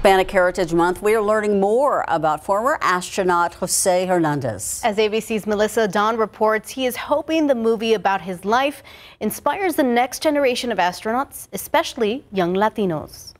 Hispanic Heritage Month, we are learning more about former astronaut Jose Hernandez. As ABC's Melissa Dawn reports, he is hoping the movie about his life inspires the next generation of astronauts, especially young Latinos.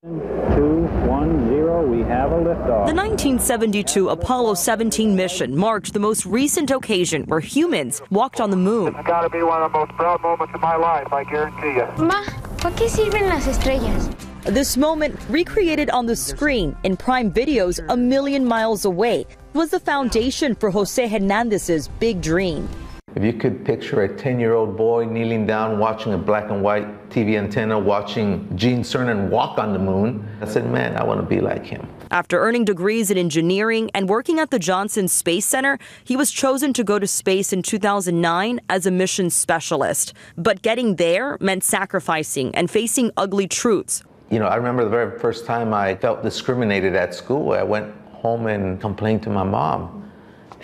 2, 1, 0, we have a liftoff. The 1972 Apollo 17 mission marked the most recent occasion where humans walked on the moon. It's got to be one of the most proud moments of my life, I guarantee you. Ma, ¿para qué sirven las estrellas? This moment, recreated on the screen in Prime Videos a million miles away, was the foundation for Jose Hernandez's big dream. If you could picture a 10-year-old boy kneeling down, watching a black and white TV antenna, watching Gene Cernan walk on the moon, I said, man, I want to be like him. After earning degrees in engineering and working at the Johnson Space Center, he was chosen to go to space in 2009 as a mission specialist. But getting there meant sacrificing and facing ugly truths. You know, I remember the very first time I felt discriminated at school. I went home and complained to my mom.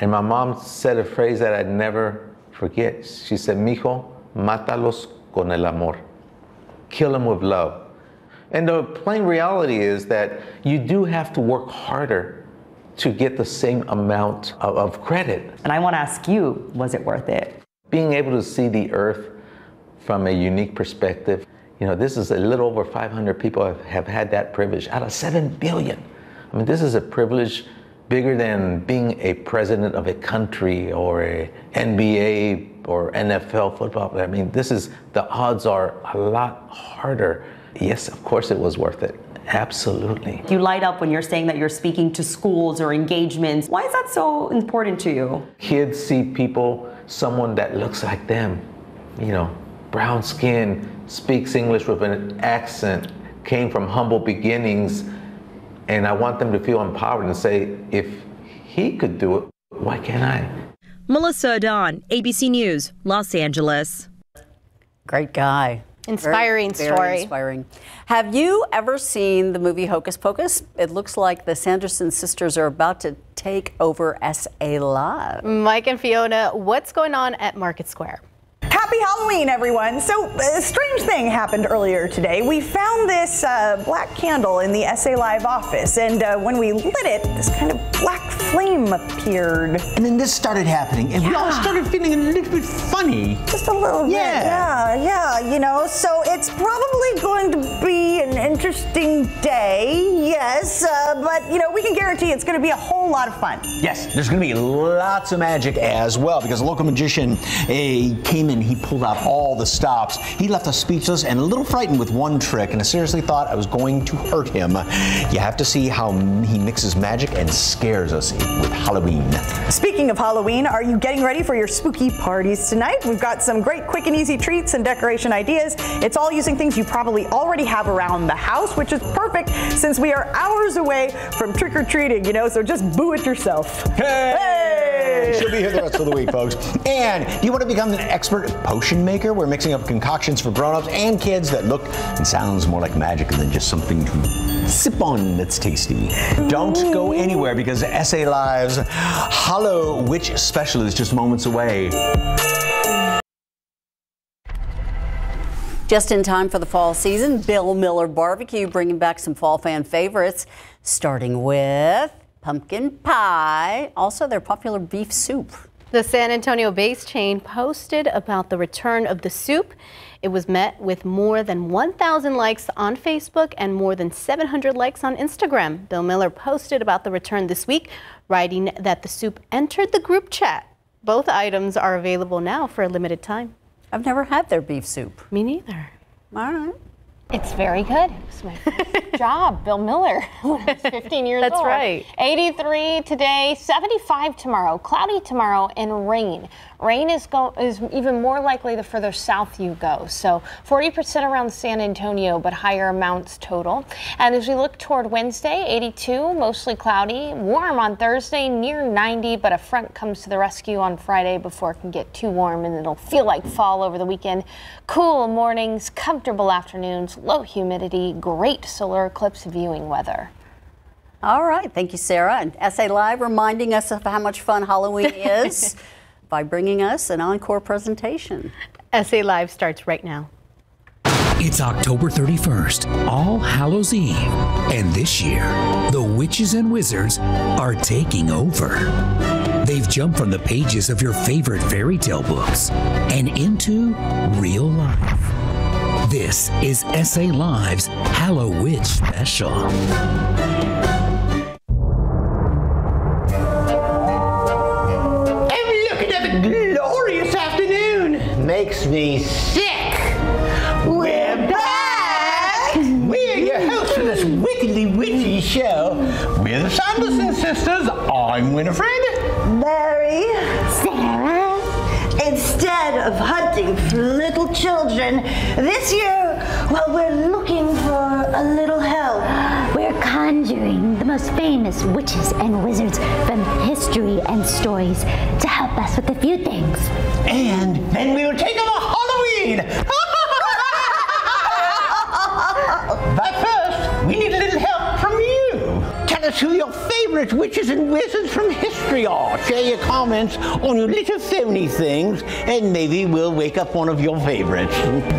And my mom said a phrase that I'd never forget. She said, mijo, mátalos con el amor. Kill them with love. And the plain reality is that you do have to work harder to get the same amount of credit. And I want to ask you, was it worth it? Being able to see the Earth from a unique perspective, you know, this is a little over 500 people have had that privilege out of 7 billion. I mean, this is a privilege bigger than being a president of a country or a NBA or NFL football. I mean, the odds are a lot harder. Yes, of course it was worth it. Absolutely. You light up when you're saying that you're speaking to schools or engagements. Why is that so important to you? Kids see people, someone that looks like them, you know, brown skin, speaks English with an accent, came from humble beginnings, and I want them to feel empowered and say, if he could do it, why can't I? Melissa Dawn, ABC News, Los Angeles. Great guy. Inspiring very story. Inspiring. Have you ever seen the movie Hocus Pocus? It looks like the Sanderson sisters are about to take over SA Live. Mike and Fiona, what's going on at Market Square? Happy Halloween, everyone. So a strange thing happened earlier today. We found this black candle in the SA Live office, and when we lit it, this kind of black flame appeared. And then this started happening, and we all started feeling a little bit funny. Just a little bit, yeah, you know, so it's probably going to be an interesting day, yes, but, you know, we can guarantee it's going to be a whole lot of fun. Yes, there's going to be lots of magic as well, because a local magician came in, he pulled out all the stops. He left us speechless and a little frightened with one trick, and I seriously thought I was going to hurt him. You have to see how he mixes magic and scares us with Halloween. Speaking of Halloween, are you getting ready for your spooky parties tonight? We've got some great quick and easy treats and decoration ideas. It's all using things you probably already have around the house, which is perfect since we are hours away from trick-or-treating, you know, so just boo it yourself. Hey! She'll be here the rest of the week, folks. And do you want to become an expert potion maker? We're mixing up concoctions for grown-ups and kids that look and sounds more like magic than just something to sip on that's tasty. Don't go anywhere, because SA Live's Hallow Witch Special is just moments away. Just in time for the fall season, Bill Miller Barbecue bringing back some fall fan favorites, starting with pumpkin pie, also their popular beef soup. The San Antonio-based chain posted about the return of the soup. It was met with more than 1,000 likes on Facebook and more than 700 likes on Instagram. Bill Miller posted about the return this week, writing that the soup entered the group chat. Both items are available now for a limited time. I've never had their beef soup. Me neither. All right. It's very good. It's my first job, Bill Miller, when I was 15 years old. That's right. 83 today, 75 tomorrow, cloudy tomorrow, and rain. Rain is even more likely the further south you go. So 40% around San Antonio, but higher amounts total. And as we look toward Wednesday, 82, mostly cloudy, warm on Thursday, near 90, but a front comes to the rescue on Friday before it can get too warm, and it'll feel like fall over the weekend. Cool mornings, comfortable afternoons, low humidity, great solar eclipse viewing weather. All right. Thank you, Sarah. And SA Live reminding us of how much fun Halloween is by bringing us an encore presentation. SA Live starts right now. It's October 31st, All Hallows Eve, and this year, the witches and wizards are taking over. They've jumped from the pages of your favorite fairy tale books and into real life. This is SA Live's Hallow Witch Special. Glorious afternoon. Makes me sick. We're back. We're your hosts for this wickedly witchy show. We're the Sanderson sisters. I'm Winifred. Mary. Sarah. Instead of hunting for little children, this year, well, we're looking for a little help. We're conjuring the most famous witches and wizards from history and stories to help us with a few things. And then we will take them a Halloween. But first, we need a little help from you. Tell us who your favorite witches and wizards from history are. Share your comments on your little phony things, and maybe we'll wake up one of your favorites.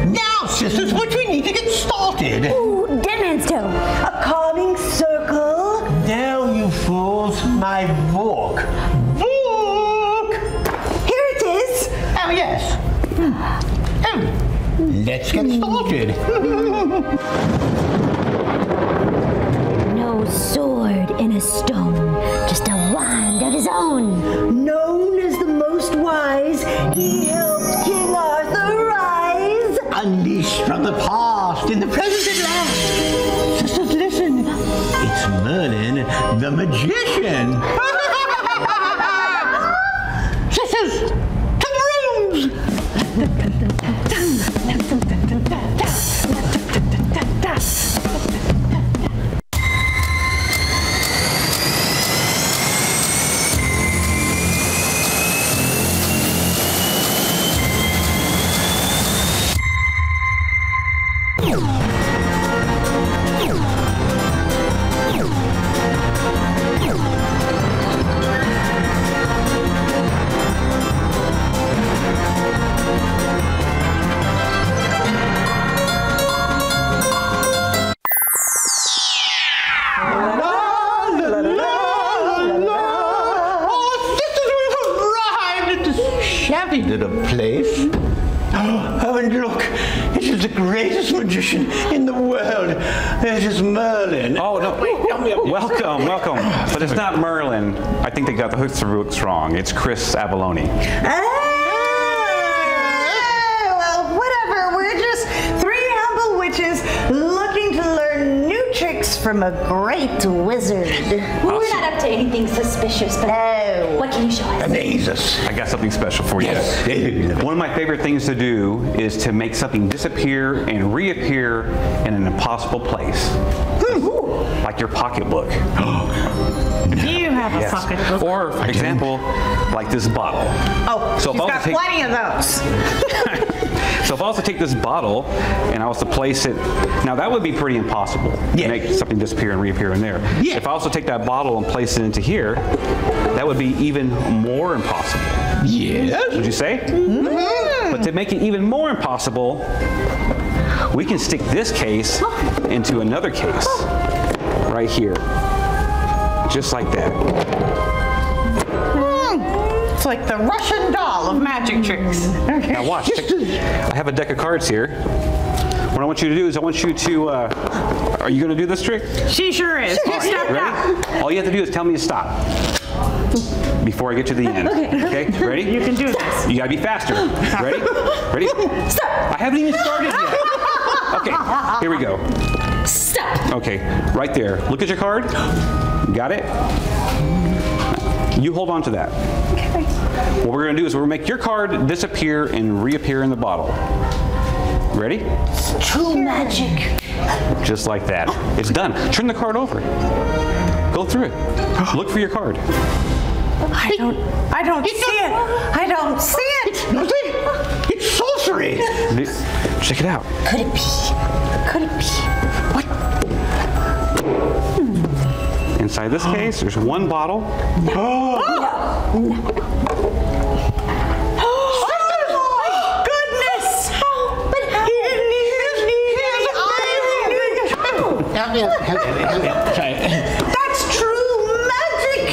Now, sisters, what do we need to get started? Ooh, Dead Man's Toe. A calming circle. No, you fools. My book. Book! Here it is. Oh, yes. Oh, let's get started. No sword in a stone, just a wand of his own. Known as the most wise, he helped King Arthur rise. Unleashed from the past, in the present at last. Sisters, listen. It's Merlin, the magician. Sisters, to the rooms. Little place. Oh, and look, it is the greatest magician in the world. It is Merlin. Oh, no. Welcome. But it's not Merlin. I think they got the hooks wrong. It's Chris Abalone. Well, whatever. We're just three humble witches looking to learn new tricks from a great wizard. We're not up to anything suspicious, but what can you show us? Amaze us. I got something special for you. Yes. One of my favorite things to do is to make something disappear and reappear in an impossible place. Like your pocketbook. You have a pocketbook. Or, for example, like this bottle. Oh, so she's got plenty of those. So if I was to take this bottle and I was to place it, now that would be pretty impossible to make something disappear and reappear in there. Yeah. If I was to take that bottle and place it into here, that would be even more impossible. Yes. Would you say? Mm-hmm. But to make it even more impossible, we can stick this case into another case right here. Just like that. It's like the Russian doll of magic tricks. Okay. Now watch. I have a deck of cards here. What I want you to do is I want you to, are you going to do this trick? She sure is. Just stop now. All you have to do is tell me to stop before I get to the end. Okay? Ready? You can do this. You got to be faster. Ready? Ready? Stop. I haven't even started yet. Okay, here we go. Stop. Okay, right there. Look at your card. Got it? You hold on to that. Okay. What we're going to do is we're going to make your card disappear and reappear in the bottle. Ready? True magic. Just like that. It's done. Turn the card over. Go through it. Look for your card. I don't see it. I don't see it. It's sorcery. Check it out. Could it be? Could it be? What? Inside this case, there's one bottle. No. Goodness! But how? He didn't That's true magic!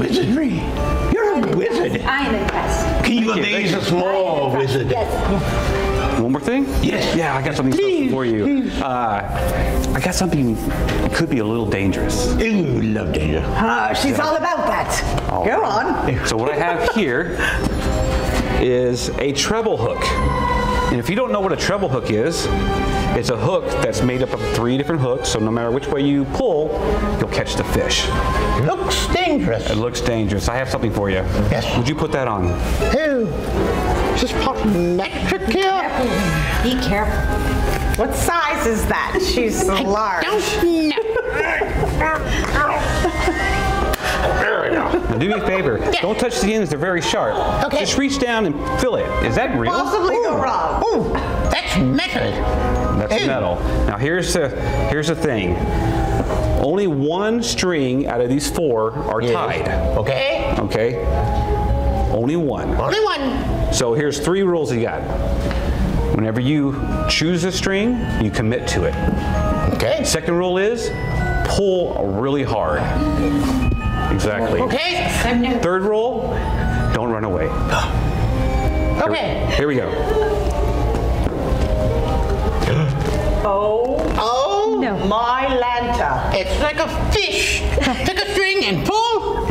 Wizardry. You're a wizard. I am impressed. Can you amaze a small wizard? Yes. One more thing? Yes. Yeah, I got something special for you. I got something that could be a little dangerous. Ooh, love danger. She's all about that. Go on. So what I have here is a treble hook. And if you don't know what a treble hook is, it's a hook that's made up of 3 different hooks, so no matter which way you pull, you'll catch the fish. Looks dangerous. It looks dangerous. I have something for you. Yes. Would you put that on? Who? Is this part metric here? Be careful. What size is that? She's so large. Now do me a favor. Don't touch the ends. They're very sharp. Okay. Just reach down and feel it. Is that real? Possibly go wrong. Ooh, that's metal. That's metal. Now here's the thing. Only one string out of these 4 are tied. Okay. Okay? Only one. Only one. So here's 3 rules you got. Whenever you choose a string, you commit to it. Okay. Second rule is pull really hard. Exactly. Okay. Third rule, don't run away. Okay. Here we go. Oh, no. My Lanta. It's like a fish. Take a string and pull.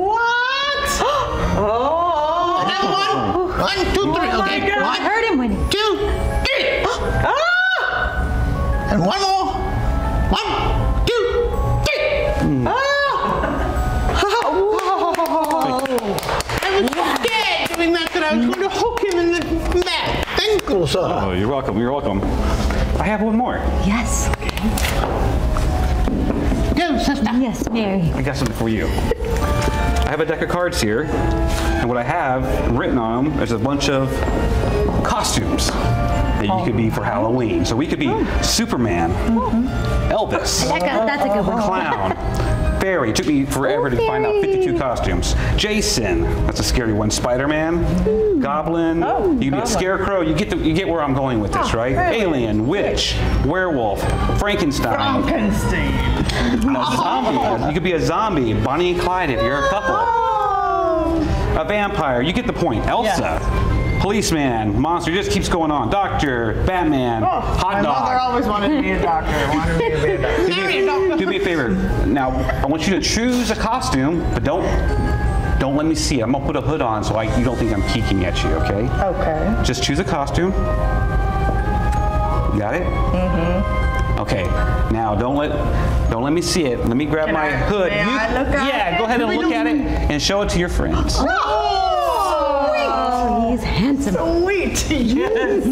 What? Oh. Another one. 1, 2, 3. Oh my Okay. God. I heard him when he... 2, 3. Ah! And one more. 1, 2, 3. I was scared doing that I was going to hook him in the back. Thank you, sir. Oh, you're welcome. You're welcome. I have one more. Yes. Go, sister. Yes, Mary. I got something for you. I have a deck of cards here, and what I have written on them is a bunch of costumes that you could be for Halloween. So we could be Superman, Elvis, That's a good one. Clown, Fairy. It took me forever to find out 52 costumes. Jason, that's a scary one. Spider-Man, Goblin. You can be a Scarecrow. You get where I'm going with this, right? Really? Alien, Witch, Werewolf, Frankenstein. A zombie. You could be a zombie, Bonnie and Clyde if you're a couple. A vampire. You get the point. Elsa. Policeman, monster, it just keeps going on. Doctor, Batman, hot My dog. mother always wanted to be a doctor. Wanted me to be a doctor. Do me a favor. Now, I want you to choose a costume, but don't let me see it. I'm gonna put a hood on so you don't think I'm peeking at you, okay? Okay. Just choose a costume. You got it? Mm-hmm. Okay. Now, don't let me see it. Let me grab my hood. May I look at yeah, it? go ahead and look at it and show it to your friends. Oh, he's handsome. Sweet. Yes.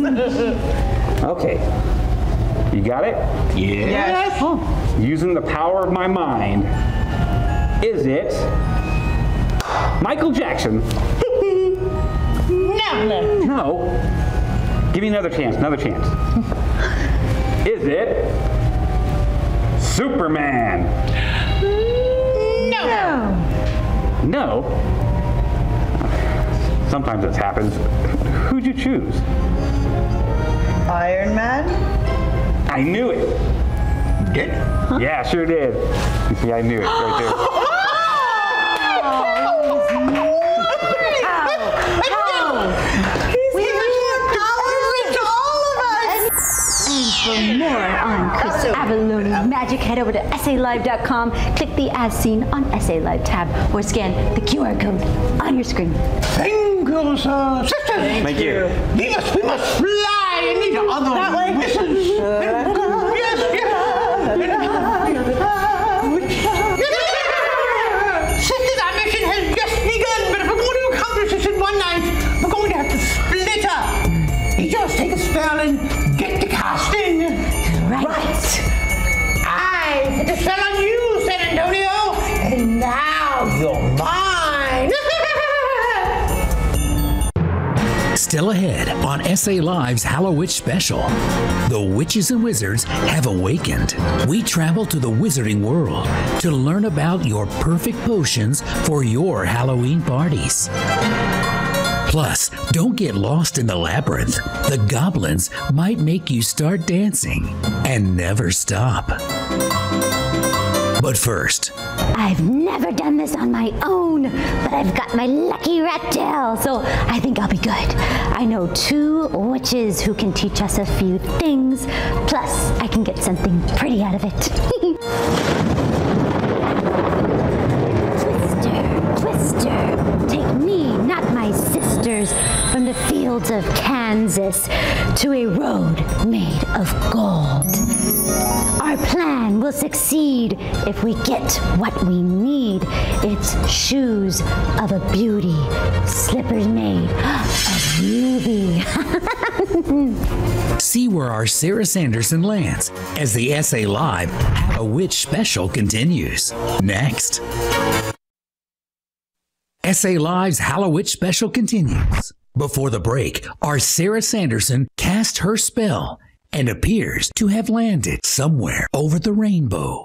Okay. You got it? Yes. Oh. Using the power of my mind, is it Michael Jackson? No. No. Give me another chance, Is it Superman? No. No. Sometimes this happens. Who'd you choose? Iron Man. I knew it. Did? Yeah, sure did. You see, I knew it right there. For more on Chris Avellone Magic, head over to SALive.com, click the As Seen on SA Live tab, or scan the QR code on your screen. Thank you, sir. Sisters. Thank you. We must fly and meet other wizards. Sisters, our mission has just begun, but if we're going to accomplish this in one night, we're going to have to split up. You just take a spell and get the casting. Right. I put the spell on you, San Antonio, and now you're mine. Still ahead on SA Live's Hallowitch special, the witches and wizards have awakened. We travel to the wizarding world to learn about your perfect potions for your Halloween parties. Plus, don't get lost in the labyrinth. The goblins might make you start dancing and never stop. But first, I've never done this on my own, but I've got my lucky rat tail, so I think I'll be good. I know 2 witches who can teach us a few things, plus I can get something pretty out of it. Twister, take me, not my sisters, from the fields of Kansas to a road made of gold. Our plan will succeed if we get what we need. It's shoes of a beauty, slippers made of ruby. see where our Sarah Sanderson lands as the SA Live Hallow Witch special continues. Next. SA Live's Hallow Witch special continues. Before the break, our Sarah Sanderson cast her spell and appears to have landed somewhere over the rainbow.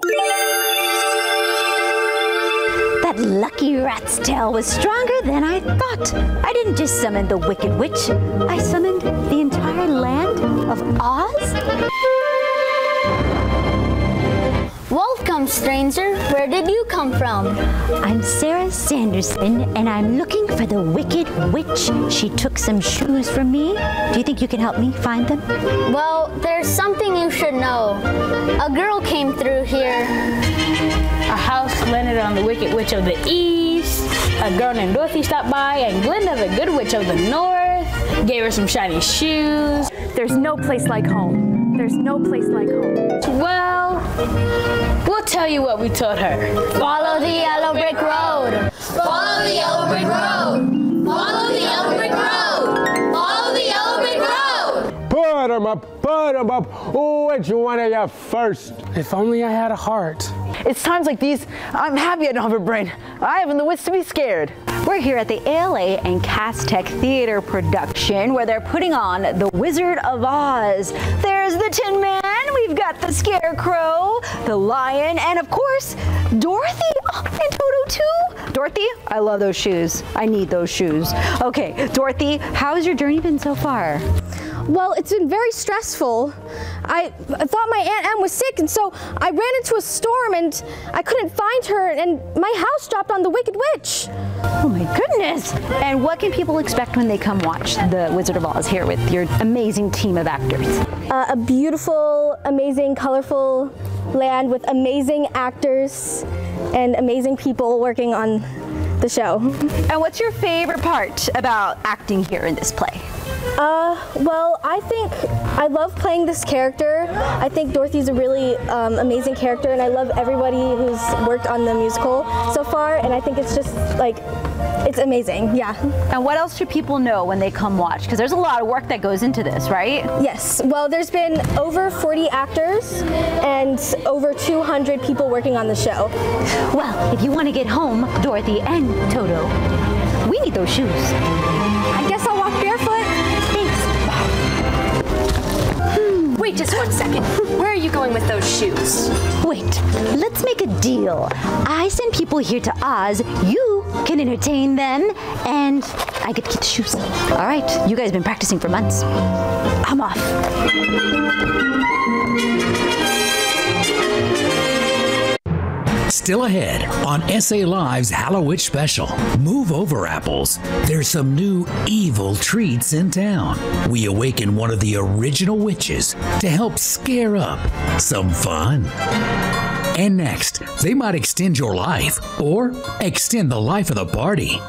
That lucky rat's tail was stronger than I thought. I didn't just summon the Wicked Witch. I summoned the entire land of Oz. Welcome, stranger. Where did you come from? I'm Sarah Sanderson, and I'm looking for the Wicked Witch. She took some shoes from me. Do you think you can help me find them? Well, there's something you should know. A girl came through here. A house landed on the Wicked Witch of the East. A girl named Dorothy stopped by, and Glinda, the Good Witch of the North, gave her some shiny shoes. There's no place like home. There's no place like home. Well, we'll tell you what we told her. Follow the yellow brick road. Follow the yellow brick road. Follow the yellow brick road. Follow the yellow brick road. Put 'em up, put 'em up. Oh, which one of you first? If only I had a heart. It's times like these, I'm happy I don't have a brain. I haven't the wits to be scared. We're here at the ALA and Castech Theater production where they're putting on The Wizard of Oz. There's the Tin Man, we've got the Scarecrow, the Lion, and of course, Dorothy and Toto too. Dorothy, I love those shoes. I need those shoes. Okay, Dorothy, how's your journey been so far? Well, it's been very stressful. I thought my Aunt Em was sick, and so I ran into a storm and I couldn't find her, and my house dropped on the Wicked Witch. Oh my goodness! And what can people expect when they come watch The Wizard of Oz here with your amazing team of actors? A beautiful, amazing, colorful land with amazing actors and amazing people working on the show. And what's your favorite part about acting here in this play? Well, I think I love playing this character. I think Dorothy's a really amazing character, and I love everybody who's worked on the musical so far, and I think it's just like, it's amazing, yeah. And what else should people know when they come watch? Because there's a lot of work that goes into this, right? Yes, well, there's been over 40 actors and over 200 people working on the show. Well, if you want to get home, Dorothy and Toto, we need those shoes. I guess I'll walk barefoot. Wait just 1 second. Where are you going with those shoes? Wait, let's make a deal. I send people here to Oz, you can entertain them, and I get to keep the shoes. All right, you guys have been practicing for months. I'm off. Still ahead on SA Live's Hallow Witch special. Move over, apples. There's some new evil treats in town. We awaken one of the original witches to help scare up some fun. And next, they might extend your life or extend the life of the party.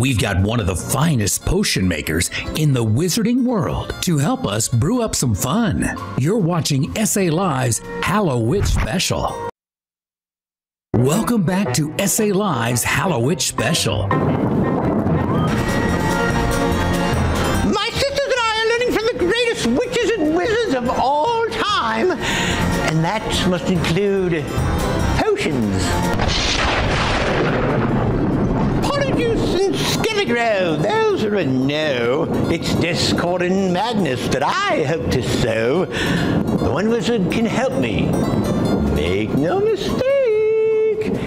We've got one of the finest potion makers in the wizarding world to help us brew up some fun. You're watching SA Live's Hallow Witch special. Welcome back to SA Live's Hallow Witch special. My sisters and I are learning from the greatest witches and wizards of all time, and that must include potions. Polyjuice and Scarecrow, those are a no. It's discord and madness that I hope to sow. The one wizard can help me. Make no mistake.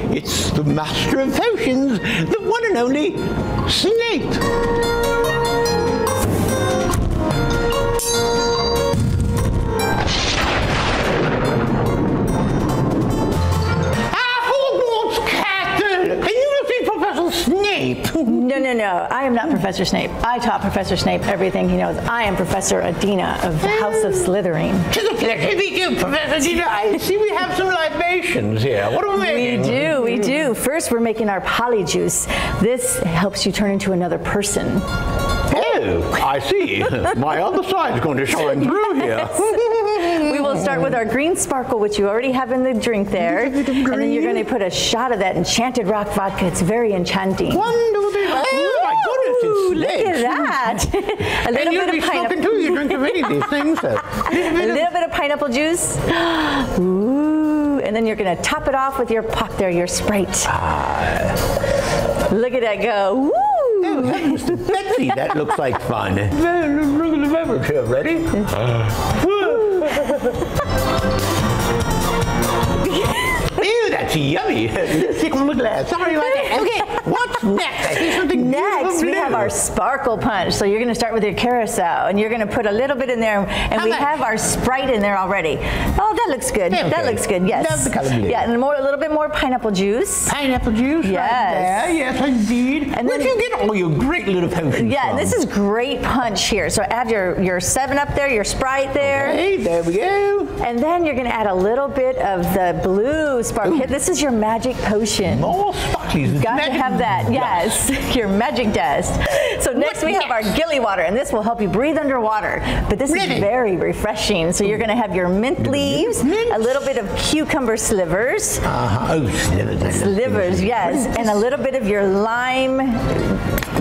It's the master of potions, the one and only Snape. I am not Professor Snape. I taught Professor Snape everything he knows. I am Professor Adina of the House of Slytherin. To the pleasure to meet you, Professor Adina. I see we have some libations here. What are we making? We do. First, we're making our polyjuice. This helps you turn into another person. Oh, I see. My other side's going to shine through here. We will start with our green sparkle, which you already have in the drink there. And then you're going to put a shot of that enchanted rock vodka. It's very enchanting. Wonderful. Oh, my goodness, it's look at that. A little bit of pineapple. Too. You drink too many of these things. A little bit of pineapple juice. Ooh. And then you're going to top it off with your POC there, your Sprite. Look at that go. Woo. Mr. Betsy, that looks like fun. Look at the beverage here. Ready? Ew, that's yummy. Stick on the glass. Sorry about that. Okay, what's next? I see something next. We have our sparkle punch. So you're going to start with your curacao, and you're going to put a little bit in there, and we have our Sprite in there already. Oh, that looks good. Okay. That looks good. Yes. Love the color blue. Yeah, and a little bit more pineapple juice. Pineapple juice. Yes. Right there. Yes, indeed. And where'd you get all your great little potions Yeah, from? This is great punch here. So add your 7-Up there, your Sprite there. Okay, there we go. And then you're going to add a little bit of the blue sparkle. This is your magic potion. More sparklies. Got to have that. Yes, your magic dust. So next we have our Gilly water, and this will help you breathe underwater. But this is very refreshing. So you're going to have your mint leaves, a little bit of cucumber slivers. Oh, slivers. Slivers, yes. And a little bit of your lime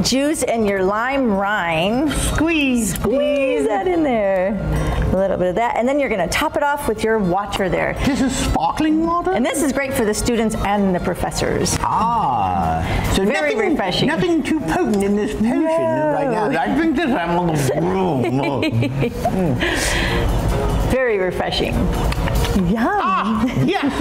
juice and your lime rind. Squeeze that in there. A little bit of that. And then you're going to top it off with your water there. This is sparkling water? And this is great for the students and the professors. So very refreshing. Nothing too potent in this potion right now. I drink this, I'm on the room. Very refreshing. Yum. Yes.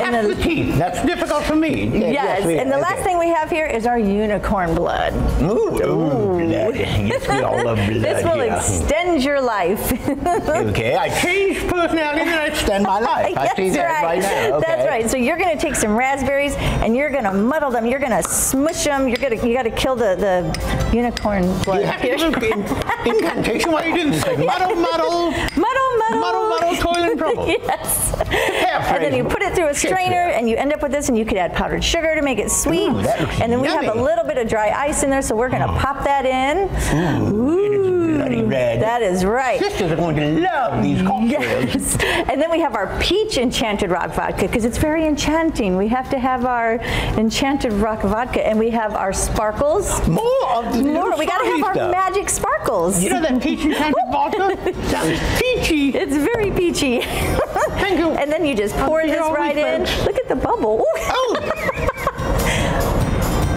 And the teeth. That's difficult for me. Yes. And the last thing we have here is our unicorn blood. Ooh, blood. Yes, we all love blood. This will extend your life. Okay, I changed personality and I extend my life. I see that right now. Okay. That's right. So you're going to take some raspberries and you're going to muddle them. You're going to smush them. You got to kill the unicorn blood. You have to do incantation while you do this. Muddle, muddle. Muddle, muddle. Muddle, muddle, toil and trouble. Yes. And then you put it through a strainer and you end up with this, and you could add powdered sugar to make it sweet. Ooh, that looks and then we yummy. have a little bit of dry ice in there, so we're going to pop that in. Ooh, bloody red. That is right. Sisters are going to love these cocktails. Yes. And then we have our peach enchanted rock vodka, because it's very enchanting. We have to have our enchanted rock vodka, and we have our sparkles. More of the More. We got to have our magic sparkles. You know that peach enchanted vodka? Sounds peachy. It's very peachy. Thank you. And then you just pour this right in. Look at the bubble. Ooh. Oh.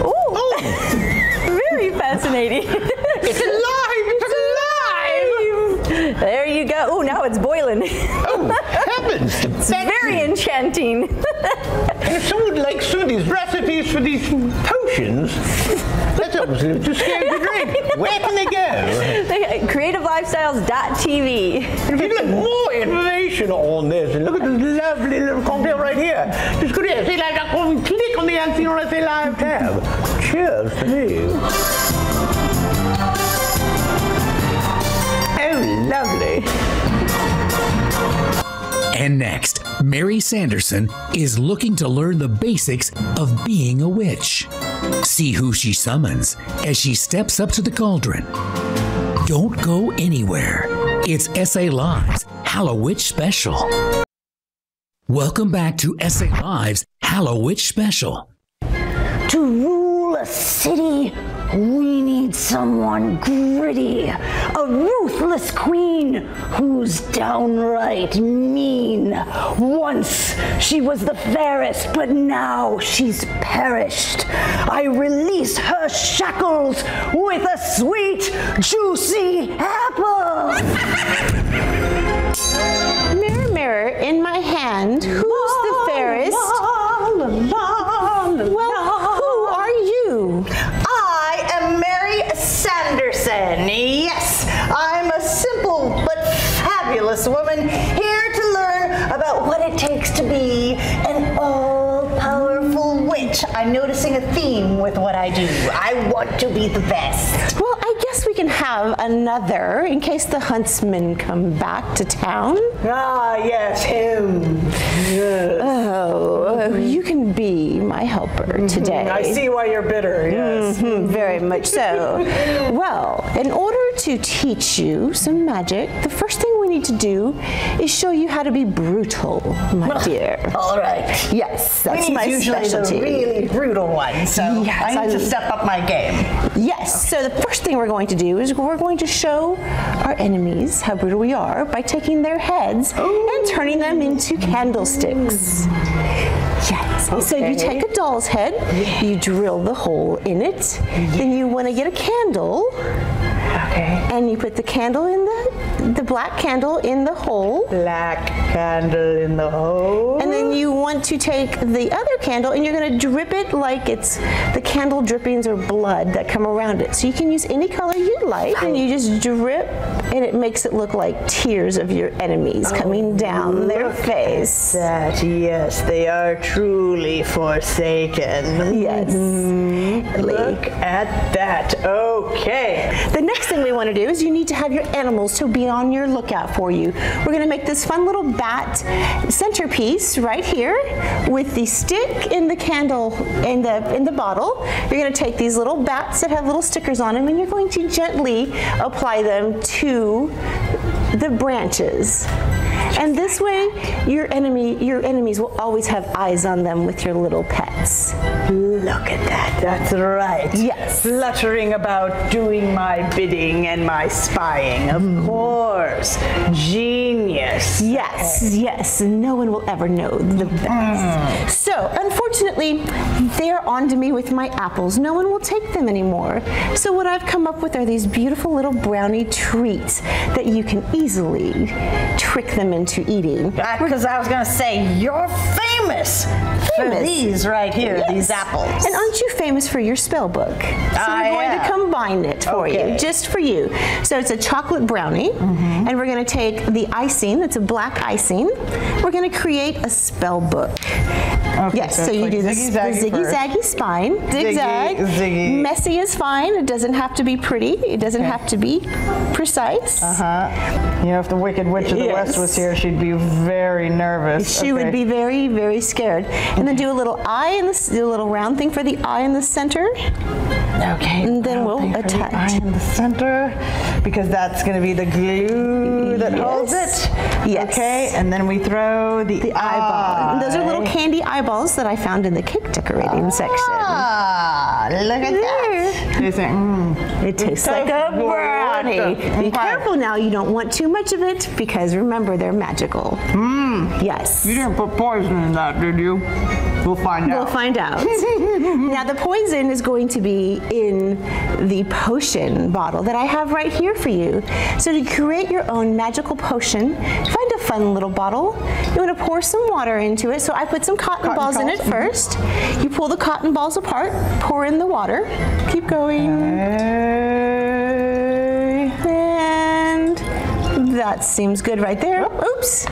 Ooh. Very fascinating. It's alive. It's alive. There you go. Oh, now it's boiling. Oh, heavens. It's very enchanting. And if someone would like some of these recipes for these potions, that's obviously too scared to drink. Where can they go? CreativeLifestyles.tv. If you'd like more information on this, and look at this lovely little cocktail right here, just go to SALive.com and click on the Unseen on SA Live tab. Cheers to me. Oh, lovely. And next, Mary Sanderson is looking to learn the basics of being a witch. See who she summons as she steps up to the cauldron. Don't go anywhere. It's SA Live's Hallowitch Special. Welcome back to SA Live's Hallowitch Special. To rule a city, we need someone gritty, a ruthless queen who's downright mean. Once she was the fairest, but now she's perished. I release her shackles with a sweet, juicy apple. Mirror, mirror in my hand, who's the fairest? Well, who are you? I am Mary Sanderson. Yes, I'm a simple but fabulous woman here to learn about what it takes to be an all-powerful witch. I'm noticing a theme with what I do. I want to be the best. Well, I guess we can have another in case the huntsmen come back to town. Ah, yes, him. Yes. Oh, you can be my helper today. I see why you're bitter, yes. Very much so. Well, in order to teach you some magic, the first thing we need to do is show you how to be brutal, my dear. All right. Yes, that's my usually specialty. the really brutal one, so Yes, I need to step up my game. Yes, so the first thing we're going to do is we're going to show our enemies how brutal we are by taking their heads and turning them into candlesticks. Yes, so you take a doll's head, you drill the hole in it, then you want to get a candle, and you put the candle in the black candle in the hole. Black candle in the hole. And then you want to take the other candle and you're going to drip it like it's the candle drippings or blood that come around it. So you can use any color you like and you just drip and it makes it look like tears of your enemies coming down their face. That, yes, they are truly forsaken. Yes. Look at that. Okay. The next thing we want to do is you need to have your animals to be on your lookout for you. We're going to make this fun little bat centerpiece right here with the stick in the candle in the bottle. You're going to take these little bats that have little stickers on them and you're going to gently apply them to the branches. And this way, your enemies will always have eyes on them with your little pets. Look at that. That's right. Yes. Fluttering about doing my bidding and my spying. Of course. Genius. Yes, yes. No one will ever know the best. So, unfortunately, they're on to me with my apples. No one will take them anymore. So what I've come up with are these beautiful little brownie treats that you can easily trick them into eating. Because I was going to say, you're famous for these right here, these apples. And aren't you famous for your spell book? So we're going to combine it for you, just for you. So it's a chocolate brownie, and we're going to take the icing, it's a black icing. We're going to create a spell book. Yes, so you do the ziggy-zaggy spine. Zigzag. Ziggy. Messy is fine. It doesn't have to be pretty. It doesn't have to be precise. You know, if the Wicked Witch of the West was here, she'd be very nervous. She would be very, very scared. And then do a little eye in do a little round thing for the eye in the center. Okay. And then we'll attach. The eye in the center, because that's going to be the glue that holds it. Yes. Okay. And then we throw the eyeball. And those are little candy eyeballs that I found in the cake decorating section. Ah, look at that. It tastes like a brownie. Be careful now, you don't want too much of it because remember they're magical. Yes. You didn't put poison in that, did you? We'll find out. We'll find out. Now the poison is going to be in the potion bottle that I have right here for you. So to create your own magical potion, find a fun little bottle. You want to pour some water into it. So I put some cotton balls in it first. You pull the cotton balls apart, pour in the water. Keep going. And that seems good right there. Oops.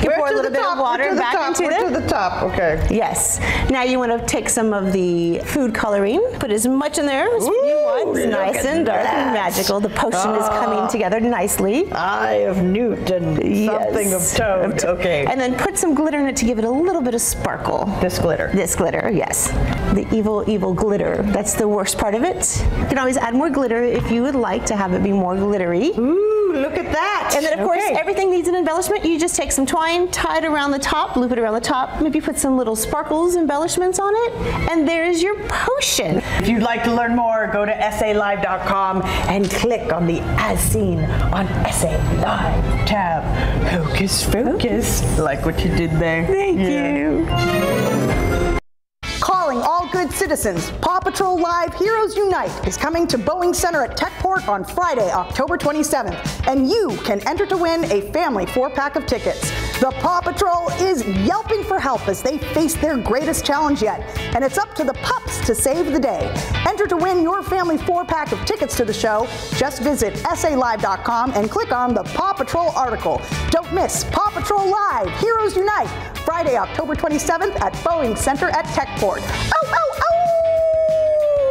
You pour a little bit of water back into to the top. Okay. Yes. Now you want to take some of the food coloring, put as much in there as you want. It's nice and dark and magical. The potion is coming together nicely. Eye of Newt and something of Toad. Okay. And then put some glitter in it to give it a little bit of sparkle. This glitter. This glitter, yes. The evil, evil glitter. That's the worst part of it. You can always add more glitter if you would like to have it be more glittery. Ooh, look at that. And then of course, everything needs an embellishment. You just take some twine, tie it around the top, loop it around the top, maybe put some little sparkles, embellishments on it, and there's your potion. If you'd like to learn more, go to SALive.com and click on the As Seen on SA Live tab. Hocus Focus. Like what you did there. Thank you. Calling all good citizens, Paw Patrol Live Heroes Unite is coming to Boeing Center at Techport on Friday, October 27th, and you can enter to win a family 4-pack of tickets. The Paw Patrol is yelping for help as they face their greatest challenge yet, and it's up to the pups to save the day. Enter to win your family 4-pack of tickets to the show. Just visit SALive.com and click on the Paw Patrol article. Don't miss Paw Patrol Live Heroes Unite, Friday, October 27th at Boeing Center at Techport. Oh, oh, oh!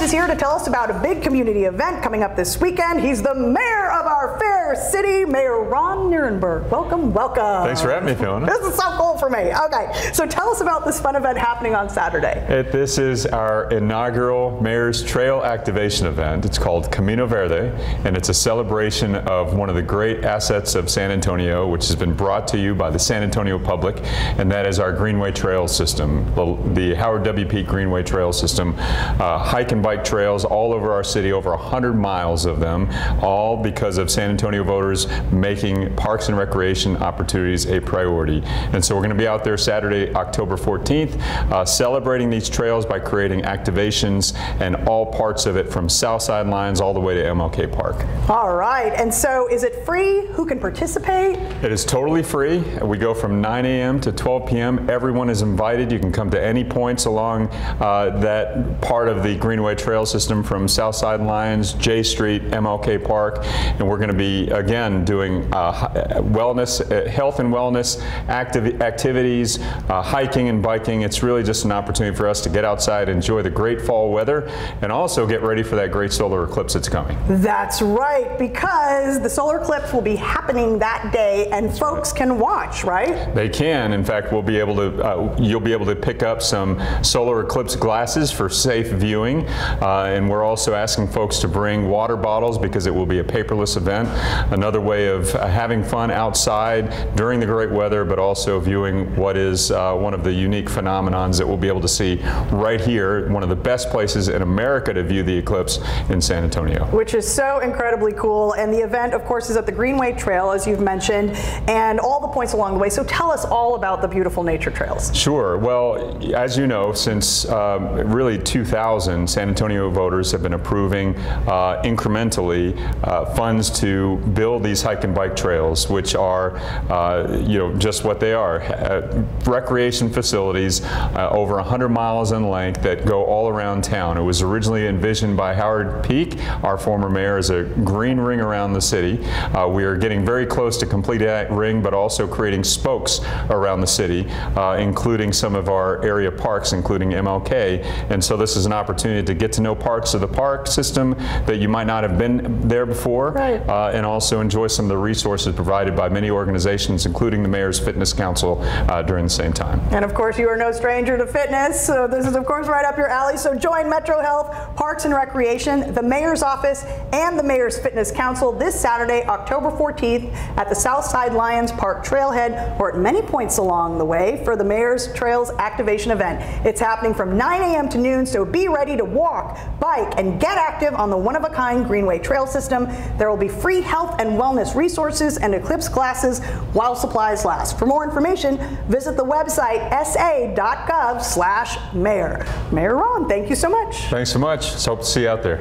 is here to tell us about a big community event coming up this weekend. He's the mayor of our fair city, Mayor Ron Nirenberg. Welcome, welcome. Thanks for having me, Fiona. This is so cool for me. Okay, so tell us about this fun event happening on Saturday. This is our inaugural Mayor's Trail Activation event. It's called Camino Verde, and it's a celebration of one of the great assets of San Antonio, which has been brought to you by the San Antonio public, and that is our Greenway Trail System, the Howard W. Peak Greenway Trail System. Hike and bike trails all over our city, over 100 miles of them, all because of San Antonio voters making parks and recreation opportunities a priority. And so we're going to be out there Saturday, October 14th, celebrating these trails by creating activations and all parts of it from South Sidelines all the way to MLK Park. All right, and so is it free? Who can participate? It is totally free. We go from 9 a.m. to 12 p.m. Everyone is invited. You can come to any points along that part of the Greenway Trail System from South Sidelines, J Street, MLK Park, and we're going to be again doing wellness, health and wellness activities, hiking and biking. It's really just an opportunity for us to get outside, enjoy the great fall weather, and also get ready for that great solar eclipse that's coming. That's right, because the solar eclipse will be happening that day, and folks can watch, right? They can. In fact, we'll be able to. You'll be able to pick up some solar eclipse glasses for safe viewing, and we're also asking folks to bring water bottles because it will be a paperless event. Another way of having fun outside during the great weather, but also viewing what is one of the unique phenomenons that we'll be able to see right here, one of the best places in America to view the eclipse in San Antonio. Which is so incredibly cool, and the event, of course, is at the Greenway Trail, as you've mentioned, and all the points along the way. So tell us all about the beautiful nature trails. Sure. Well, as you know, since really 2000, San Antonio voters have been approving incrementally funds to build these hike and bike trails, which are, just what they are, recreation facilities over 100 miles in length that go all around town. It was originally envisioned by Howard Peak, our former mayor, as a green ring around the city. We are getting very close to completing that ring, but also creating spokes around the city, including some of our area parks, including MLK. And so this is an opportunity to get to know parts of the park system that you might not have been there before, right. And also enjoy some of the resources provided by many organizations, including the Mayor's Fitness Council during the same time. And of course, you are no stranger to fitness, so this is of course right up your alley. So join Metro Health, Parks and Recreation, the Mayor's Office, and the Mayor's Fitness Council this Saturday, October 14th at the Southside Lions Park Trailhead, or at many points along the way for the Mayor's Trails Activation event. It's happening from 9 a.m. to noon, so be ready to walk, bike, and get active on the one-of-a-kind Greenway Trail System. There will be free health and wellness resources and eclipse glasses while supplies last. For more information, visit the website sa.gov/mayor. Mayor Ron, thank you so much. Thanks so much. Just hope to see you out there.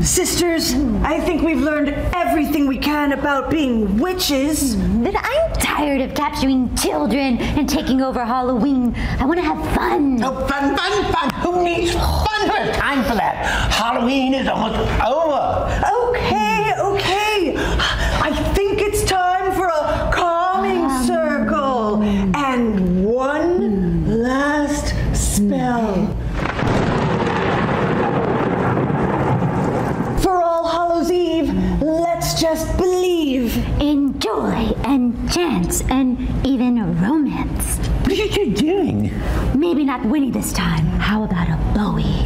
Sisters, I think we've learned everything we can about being witches. But I'm tired of capturing children and taking over Halloween. I want to have fun. Oh, fun, fun, fun. Who needs fun? Who has time for that? Halloween is almost over. Okay, okay. I think it's time for a calming circle and one last spell. For All Hallows Eve, let's just believe in joy and chance and even romance. What are you doing? Maybe not Winnie this time. How about a Bowie?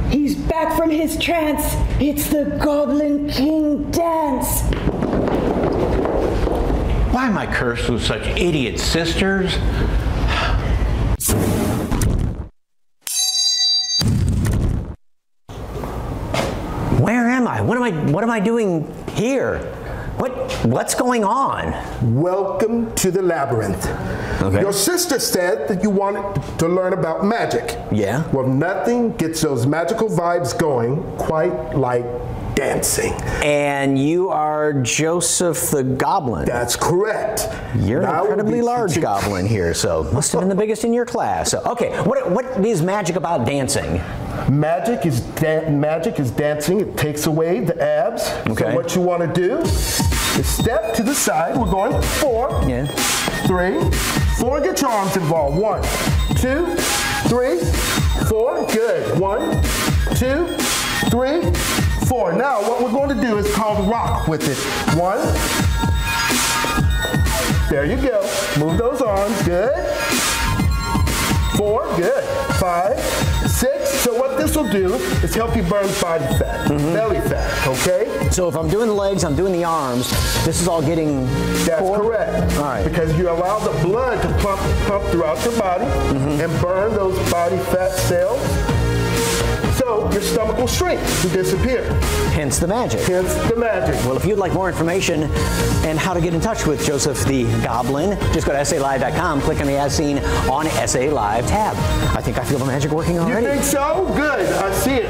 He's back from his trance. It's the Goblin King dance. Why am I cursed with such idiot sisters? Where am I? What am I doing here? What's going on? Welcome to the labyrinth. Okay. Your sister said that you wanted to learn about magic. Yeah. Well, nothing gets those magical vibes going quite like dancing. And you are Joseph the Goblin. That's correct. You're an incredibly large goblin here, so must have been the biggest in your class. So, okay, what is magic about dancing? Magic is dancing. It takes away the abs. Okay. So what you want to do is step to the side. We're going 4, 3, 4. Get your arms involved. 1, 2, 3, 4. Good. 1, 2, 3, 4. Now, what we're going to do is called rock with it. 1. There you go. Move those arms. Good. 4. Good. 5, 6. So what this will do is help you burn body fat, belly fat, okay? So if I'm doing the legs, I'm doing the arms, this is all getting... That's correct. All right. Because you allow the blood to pump throughout your body and burn those body fat cells. So your stomach will shrink to disappear. Hence the magic. Hence the magic. Well, if you'd like more information and how to get in touch with Joseph the Goblin, just go to SALive.com, click on the As Seen on SA Live tab. I think I feel the magic working already. You think so? Good. I see it.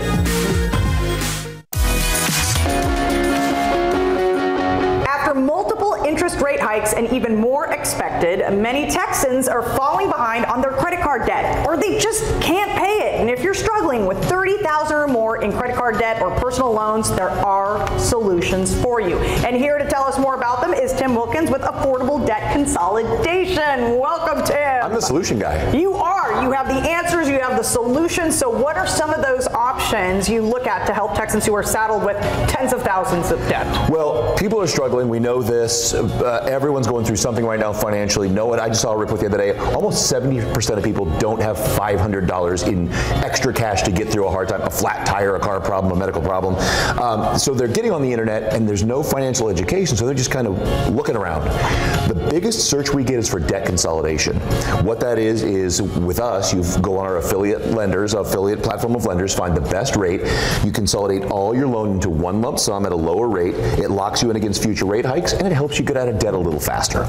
After multiple interest rate hikes and even more expected, many Texans are falling behind on their credit card debt, or they just can't pay it. And if you're struggling with $30,000 or more in credit card debt or personal loans, there are solutions for you. And here to tell us more about them is Tim Wilkins with Affordable Debt Consolidation. Welcome, Tim. I'm the solution guy. You are. You have the answers. You have the solutions. So what are some of those options you look at to help Texans who are saddled with tens of thousands of debt? Well, people are struggling. We know this. Everyone's going through something right now financially. Know it. I just saw a report the other day. Almost 70% of people don't have $500 in extra cash to get through a hard time, a flat tire, a car problem, a medical problem. So they're getting on the internet and there's no financial education, so they're just kind of looking around. The biggest search we get is for debt consolidation. What that is with us, you go on our affiliate lenders, affiliate platform of lenders, find the best rate. You consolidate all your loan into one lump sum at a lower rate. It locks you in against future rate hikes, and it helps you get out of debt a little faster.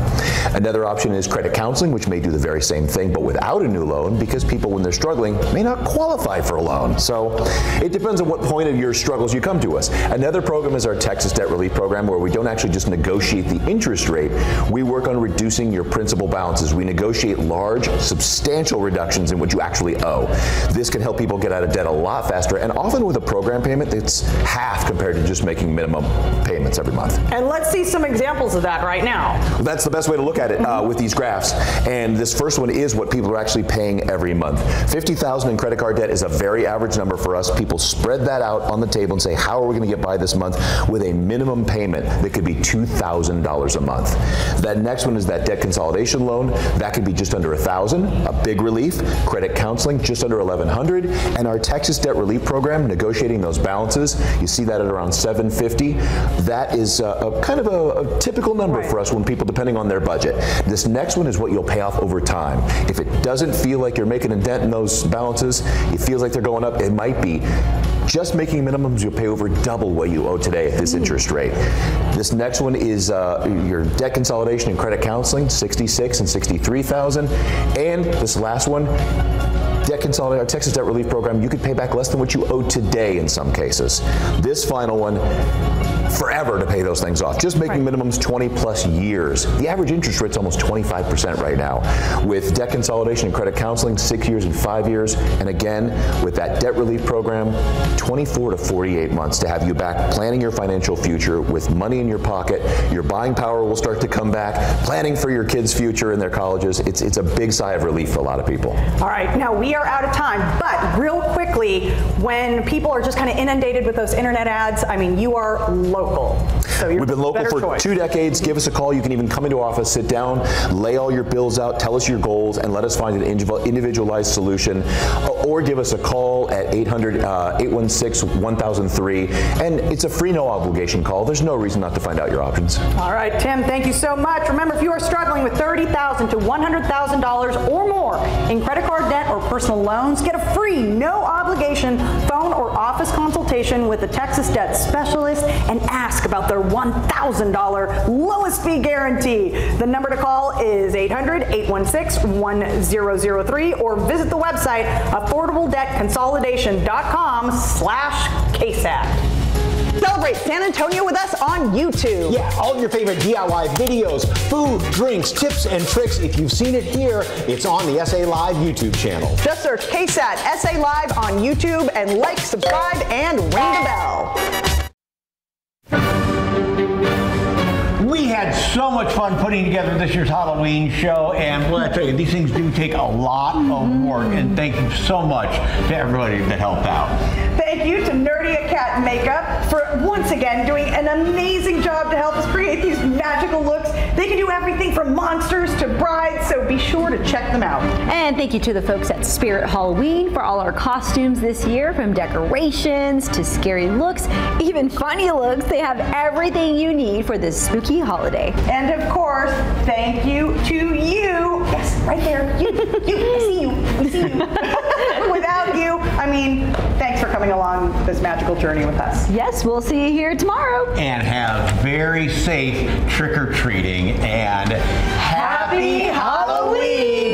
Another option is credit counseling, which may do the very same thing, but without a new loan, because people, when they're struggling, may not qualify for a loan. So it depends on what point of your struggles you come to us. Another program is our Texas Debt Relief Program, where we don't actually just negotiate the interest rate. We work on reducing your principal balances. We negotiate large, substantial reductions in what you actually owe. This can help people get out of debt a lot faster, and often with a program payment that's half compared to just making minimum payments every month. And let's see some examples of that right now. That's the best way to look at it with these graphs. And this first one is what people are actually paying every month. $50,000 in credit card debt is a very average number for us. People spread that out on the table and say, how are we going to get by this month with a minimum payment that could be $2,000 a month. That next one is that debt consolidation loan. That could be just under $1,000, a big relief. Credit counseling, just under $1,100. And our Texas Debt Relief Program, negotiating those balances, you see that at around $750. That is kind of a typical number for us when people, depending on their budget. This next one is what you'll pay off over time. If it doesn't feel like you're making a dent in those balances, it feels like they're going up, it might be. Just making minimums, you'll pay over double what you owe today at this interest rate. This next one is your debt consolidation and credit counseling, $66,000 and $63,000. And this last one, debt consolidation, our Texas Debt Relief Program, you could pay back less than what you owe today in some cases. This final one, forever to pay those things off. Just making minimums 20 plus years. The average interest rate's almost 25% right now. With debt consolidation and credit counseling, 6 years and 5 years. And again, with that debt relief program, 24 to 48 months to have you back planning your financial future with money in your pocket. Your buying power will start to come back. Planning for your kids' future in their colleges. It's a big sigh of relief for a lot of people. All right, now we are out of time, but real quickly, when people are just kind of inundated with those internet ads, I mean, you are local. So you're We've been local for choice. 2 decades. Give us a call. You can even come into our office, sit down, lay all your bills out, tell us your goals, and let us find an individualized solution. Or give us a call at 800-816-1003. And it's a free, no obligation call. There's no reason not to find out your options. All right, Tim, thank you so much. Remember, if you are struggling with $30,000 to $100,000 or more in credit card debt or personal loans, get a free, no obligation phone or office consultation with a Texas debt specialist and ask about their $1,000 lowest fee guarantee. The number to call is 800-816-1003 or visit the website affordabledebtconsolidation.com/KSAT. Celebrate San Antonio with us on YouTube. Yeah, all of your favorite DIY videos, food, drinks, tips, and tricks. If you've seen it here, it's on the SA Live YouTube channel. Just search KSAT SA Live on YouTube and like, subscribe, and ring the bell. We had so much fun putting together this year's Halloween show, and well, I tell you, these things do take a lot of work, and thank you so much to everybody that helped out. Thank you to Nerdia Cat Makeup for once again doing an amazing job to help us create these magical looks. They can do everything from monsters to brides, so be sure to check them out. And thank you to the folks at Spirit Halloween for all our costumes this year, from decorations to scary looks, even funny looks. They have everything you need for this spooky holiday. And of course, thank you to you. Yes, right there. You. I see you. I see you. Without you, I mean, thanks for coming along this magical journey with us. Yes, we'll see you here tomorrow. And have very safe trick-or-treating, and happy Halloween!